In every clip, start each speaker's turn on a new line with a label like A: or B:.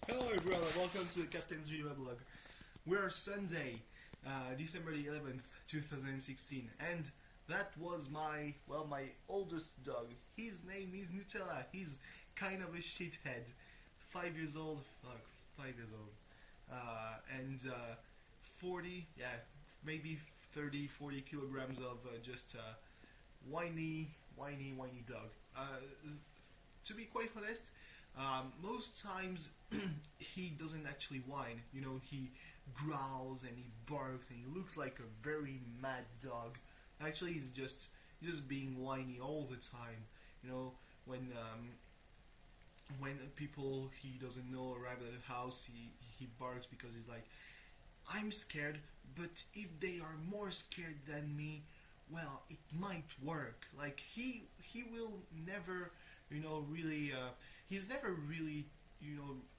A: Hello everyone and welcome to the Captain's videoweblog. We're Sunday, December the 11th, 2016, and that was my oldest dog. His name is Nutella. He's kind of a shithead. 5 years old, like 5 years old. And 40, yeah, maybe 30, 40 kilograms of just whiny dog. To be quite honest, most times he doesn't actually whine. You know, he growls and he barks and he looks like a very mad dog. Actually, he's just being whiny all the time. You know, when people he doesn't know arrive at the house, he barks because he's like, I'm scared, but if they are more scared than me, well, it might work. Like he will never, really. He's never really,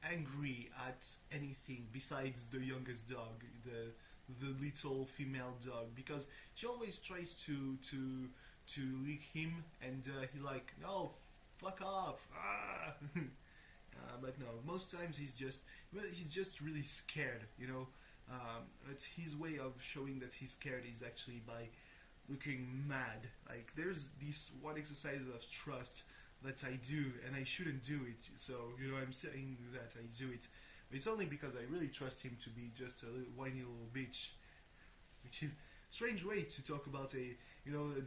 A: angry at anything besides the youngest dog, the little female dog, because she always tries to lick him, and he's like, no, fuck off. Ah. But no, most times he's just really scared, It's his way of showing that he's scared is actually by looking mad. Like there's this one exercise of trust that I do, and I shouldn't do it. So I'm saying that I do it. But it's only because I really trust him to be just a little whiny little bitch, which is a strange way to talk about a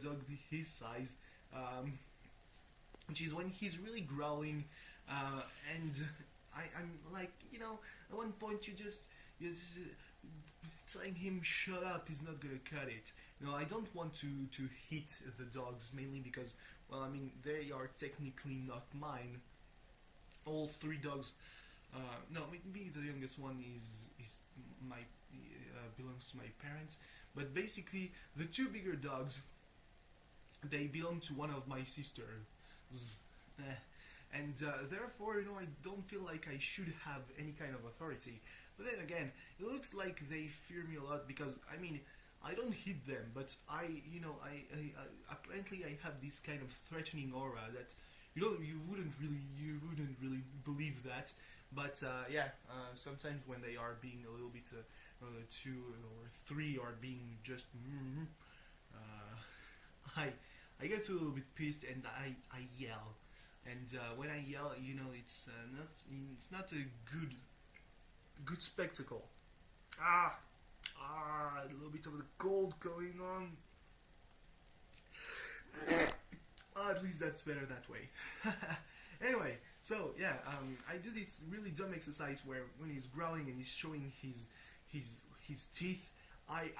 A: dog his size. Which is when he's really growling, and I'm like, at one point you just telling him shut up is not gonna cut it. I don't want to hit the dogs, mainly because, well, I mean, they are technically not mine. All three dogs, no, maybe the youngest one is my belongs to my parents, but basically the two bigger dogs, they belong to one of my sisters. And therefore, I don't feel like I should have any kind of authority. But then again, it looks like they fear me a lot because, I mean, I don't hit them, but I apparently I have this kind of threatening aura that, you wouldn't really believe that. But sometimes when they are being a little bit, two or three are being just, I get a little bit pissed and I yell. And when I yell, it's not a good spectacle. A little bit of the cold going on. At least that's better that way. Anyway, so yeah, I do this really dumb exercise where when he's growling and he's showing his teeth, I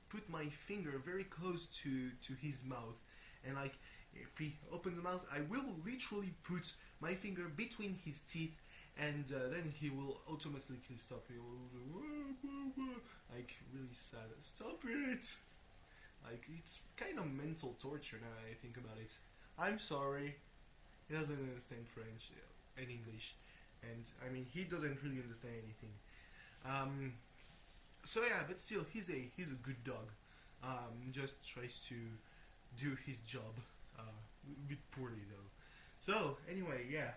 A: put my finger very close to his mouth, and like if he opens the mouth, I will literally put my finger between his teeth, and then he will automatically stop. He will like really sad. Stop it! Like it's kind of mental torture now that I think about it. I'm sorry. He doesn't understand French and English, and I mean he doesn't really understand anything. So yeah, but still, he's a good dog. Just tries to do his job, a bit poorly though. So anyway, yeah.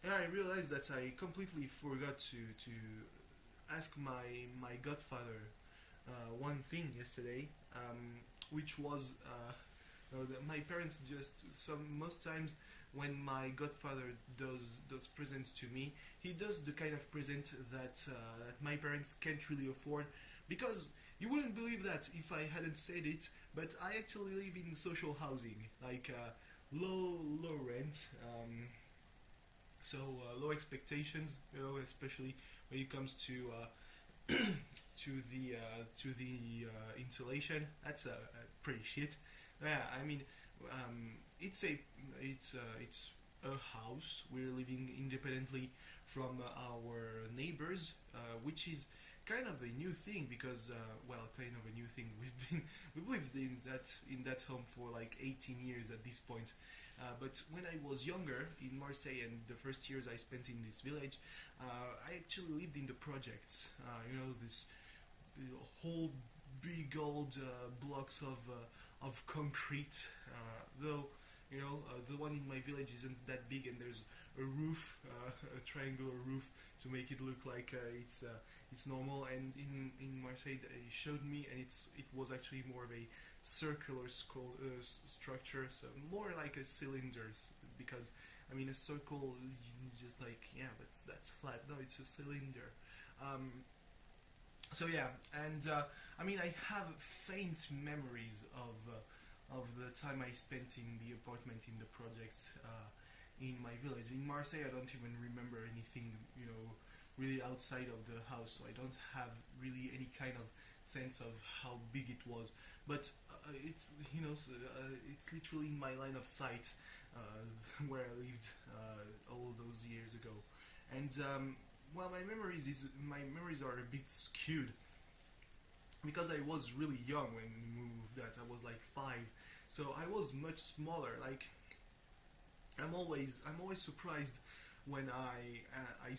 A: And I realized that I completely forgot to ask my godfather one thing yesterday, which was that my parents most times when my godfather does presents to me, he does the kind of present that my parents can't really afford, because you wouldn't believe that if I hadn't said it, but I actually live in social housing, like low rent, so low expectations, especially when it comes to to the insulation. That's pretty shit. Yeah, I mean, it's a house. We're living independently from our neighbors, which is kind of a new thing because, kind of a new thing. We've lived in that home for like 18 years at this point. But when I was younger in Marseille and the first years I spent in this village, I actually lived in the projects. This whole big old blocks of concrete. Though You know, the one in my village isn't that big, and there's a roof, a triangular roof, to make it look like it's normal. And in Marseille, they showed me, and it was actually more of a circular structure, so more like a cylinder, because I mean a circle, you just like, yeah, that's flat. No, it's a cylinder. So yeah, and I mean, I have faint memories of the time I spent in the apartment, in the projects in my village. In Marseille, I don't even remember anything, you know, really outside of the house, so I don't have really any kind of sense of how big it was. But it's, you know, it's literally in my line of sight, where I lived all those years ago. And well, my memories are a bit skewed because I was really young when we moved. That I was like 5, so I was much smaller. Like, I'm always surprised when I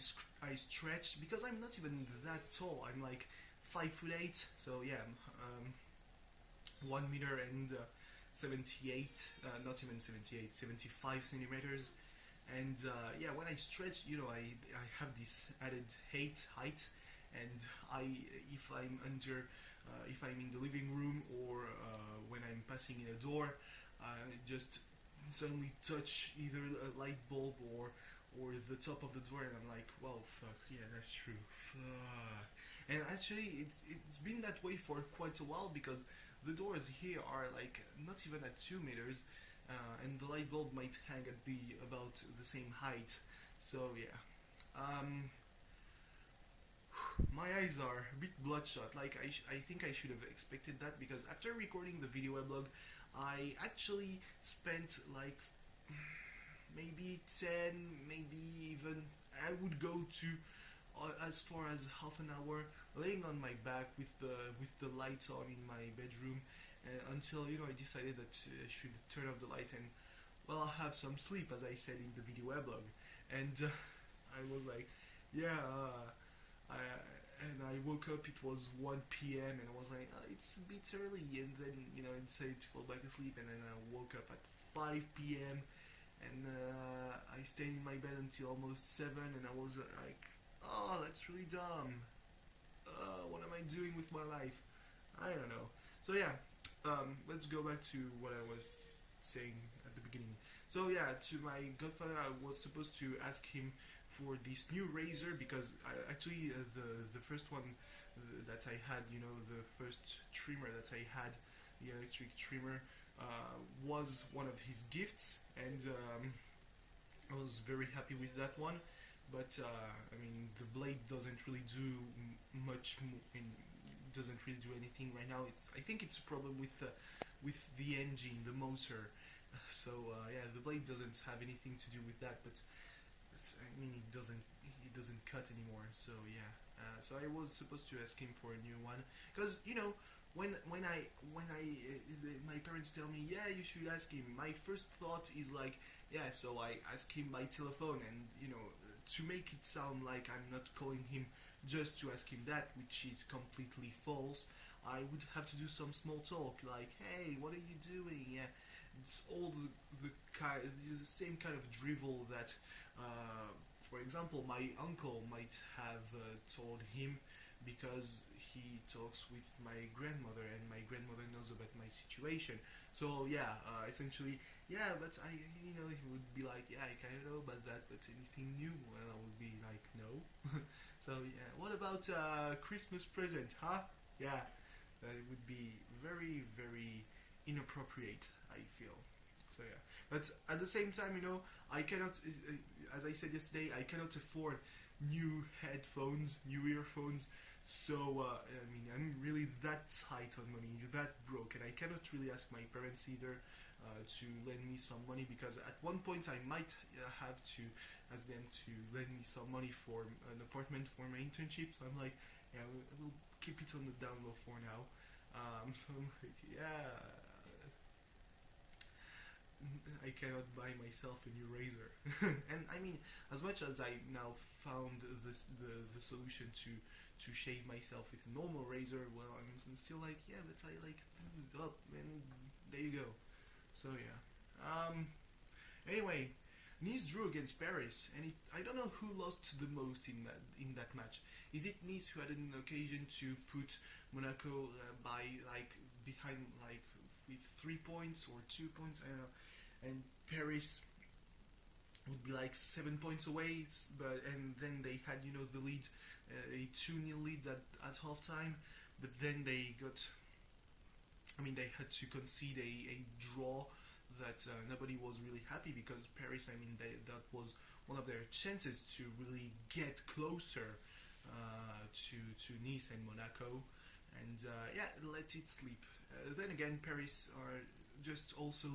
A: stretch, because I'm not even that tall. I'm like 5'8", so yeah, 1 meter and 78, not even 78, 75 centimeters. And yeah, when I stretch, you know, I have this added height, and if I'm if I'm in the living room, or when I'm passing in a door, I just suddenly touch either a light bulb or the top of the door, and I'm like, well, fuck, yeah, that's true. Fuck. And actually, it's been that way for quite a while, because the doors here are like not even at 2 meters, and the light bulb might hang at about the same height. So yeah, my eyes are a bit bloodshot. Like, I think I should have expected that, because after recording the video weblog, I actually spent like maybe 10, maybe even, I would go to as far as half an hour laying on my back with the lights on in my bedroom, until, you know, I decided that I should turn off the light and, well, have some sleep, as I said in the video weblog. And I was like, yeah, and I woke up, it was 1 p.m, and I was like, it's a bit early, and then, you know, I decided to fall back asleep, and then I woke up at 5 p.m, and I stayed in my bed until almost 7, and I was like, oh, that's really dumb. What am I doing with my life? I don't know. So yeah, let's go back to what I was saying at the beginning. So yeah, to my godfather, I was supposed to ask him for this new razor, because actually the first one that I had, you know, the first trimmer that I had, the electric trimmer, was one of his gifts, and I was very happy with that one. But I mean, the blade doesn't really do much, doesn't really do anything right now. I think it's a problem with the engine, the motor. So yeah, the blade doesn't have anything to do with that, but I mean, it doesn't cut anymore. So yeah, so I was supposed to ask him for a new one, because, you know, when my parents tell me, yeah, you should ask him, my first thought is like, yeah, so I ask him by telephone, and, you know, to make it sound like I'm not calling him just to ask him that, which is completely false, I would have to do some small talk, like, hey, what are you doing? Yeah, it's all the same kind of drivel that, for example, my uncle might have told him, because he talks with my grandmother, and my grandmother knows about my situation. So yeah, essentially, yeah, but you know, he would be like, yeah, I kind of know about that, but anything new? Well, I would be like, no. So yeah, what about Christmas present, huh? Yeah, that would be very, very inappropriate, I feel. So yeah, but at the same time, you know, I cannot, as I said yesterday, I cannot afford new headphones, new earphones. So I mean, I'm really that tight on money, that broke, and I cannot really ask my parents either to lend me some money, because at one point I might have to ask them to lend me some money for an apartment for my internship. So I'm like, yeah, we'll keep it on the down low for now. So I'm like, yeah, I cannot buy myself a new razor. And I mean, as much as I now found the solution to shave myself with a normal razor, well, I'm still like, yeah, but I like up, and there you go. So yeah, Anyway, Nice drew against Paris, and I don't know who lost the most in that match. Is it Nice who had an occasion to put Monaco by like behind like with 3 points or 2 points? I don't know. And Paris would be like 7 points away, and then they had the lead, a 2-0 lead at halftime, but then they got. I mean, they had to concede a draw that nobody was really happy because Paris. I mean, that was one of their chances to really get closer to Nice and Monaco, and yeah, let it sleep. Then again, Paris are just also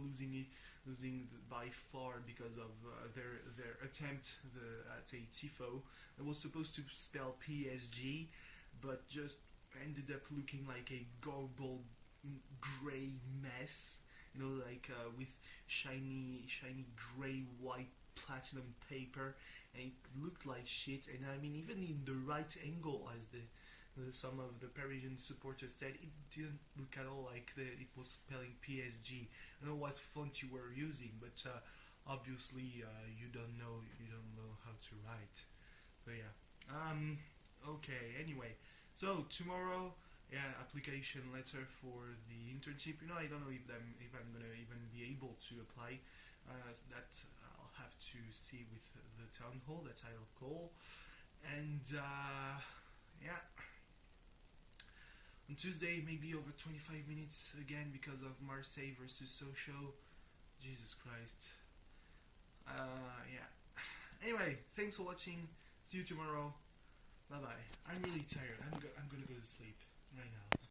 A: losing by far because of their attempt at a tifo that was supposed to spell PSG, but just ended up looking like a garbled gray mess. Like with shiny gray white platinum paper, and it looked like shit. And I mean, even in the right angle, as some of the Parisian supporters said, it didn't look at all like it was spelling PSG. I don't know what font you were using, but obviously you don't know how to write. So yeah. Okay. Anyway, so tomorrow, yeah, application letter for the internship. I don't know if I'm gonna even be able to apply. That I'll have to see with the town hall that I'll call. And yeah, on Tuesday maybe over 25 minutes again because of Marseille versus Sochaux. Jesus Christ. Yeah. Anyway, thanks for watching. See you tomorrow. Bye bye. I'm really tired. I'm gonna go to sleep right now.